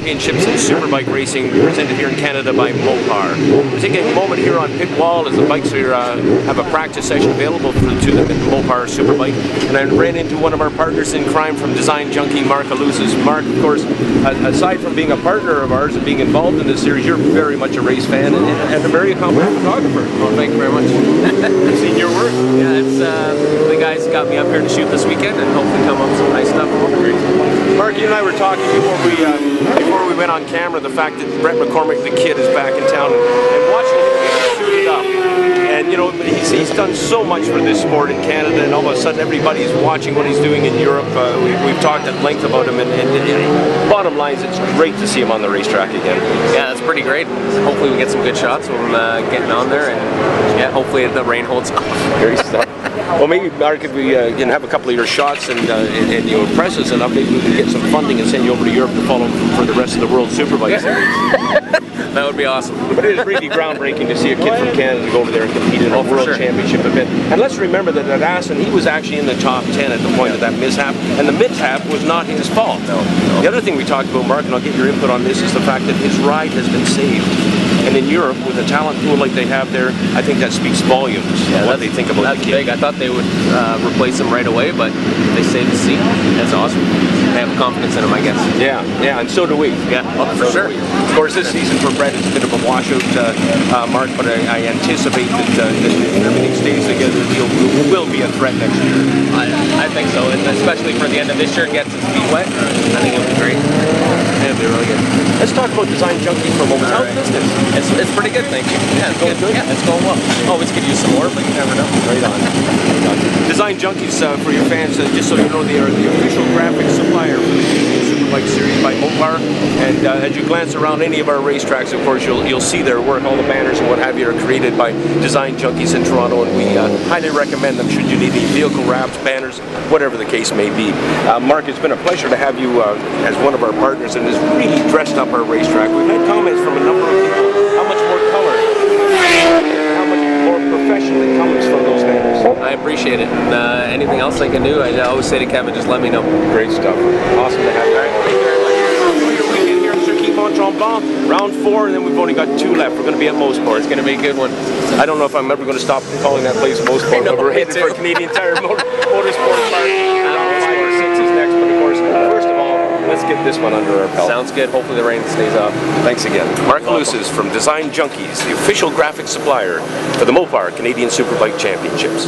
Championships in Superbike Racing, presented here in Canada by Mopar. We're taking a moment here on pit wall as the bikes are, have a practice session available to them at Mopar Superbike. And I ran into one of our partners in crime from Design Junkie, Mark Azousis. Mark, of course, aside from being a partner of ours and being involved in this series, you're very much a race fan and a very accomplished photographer. Well, thank you very much. I've seen your work. Yeah, it's the guys got me up here to shoot this weekend and hopefully come up with some nice stuff. Mark, you and I were talking before we went on camera, the fact that Brett McCormick, the kid, is back in town, and watching him get suited up. And you know, he's done so much for this sport in Canada, and all of a sudden everybody's watching what he's doing in Europe. We've talked at length about him, and bottom line is it's great to see him on the racetrack again. Yeah, that's pretty great. Hopefully we get some good shots of him getting on there, and yeah, hopefully the rain holds off. Great stuff. Well, maybe, Mark, if we can have a couple of your shots and you impress us enough, maybe we can get some funding and send you over to Europe to follow him for the rest of the World Superbike Series. That would be awesome. But it is really groundbreaking to see a kid from Canada go over there and compete in a World Championship event. And let's remember that at Assen, he was actually in the top 10 at the point of that mishap, and the mishap was not his fault. No. The other thing we talked about, Mark, and I'll get your input on this, is the fact that his ride has been saved. And in Europe, with a talent pool like they have there, I think that speaks volumes of what they think about the kid. Big. I thought they would replace him right away, but they saved his seat. That's awesome. They have confidence in him, I guess. Yeah, and so do we. Yeah, for sure. Of course, this season for Brett is a bit of a washout, Mark, but I anticipate that if everything stays together, he will be a threat next year. I think so, and especially for the end of this year, gets his feet wet. I think it'll be great. It'll be really good. Let's talk about Design Junkies for a moment. How's business? It's pretty good, thank you. Yeah, it's going good. Yeah, it's going well. Always could use some more, but you never know. Right on. Design Junkies, for your fans, just so you know, they are the official graphic supplier for the Superbike Series by Mopar. And as you glance around any of our racetracks, of course, you'll see their work. All the banners and what have you are created by Design Junkies in Toronto, and we highly recommend them should you need any vehicle wraps, banners, whatever the case may be. Mark, it's been a pleasure to have you as one of our partners, and has really dressed up our racetrack. We've had comments from a number of people how much more color, how much more professional it comes from those banners. I appreciate it. And anything else I can do, I always say to Kevin, just let me know. Great stuff. Awesome to have you. Thank you very much. Your weekend here at Circuit Mont Tremblant, round 4, and then we've only got 2 left. We're going to be at Mosport. It's going to be a good one. I don't know if I'm ever going to stop calling that place Mosport, but we're headed for Canadian Tire Motorsport Park. Round 5 or 6 is next, but of course, first of all, let's get this one under our belt. Sounds good. Hopefully the rain stays off. Thanks again. Mark Azousis from Design Junkies, the official graphic supplier for the Mopar Canadian Superbike Championships.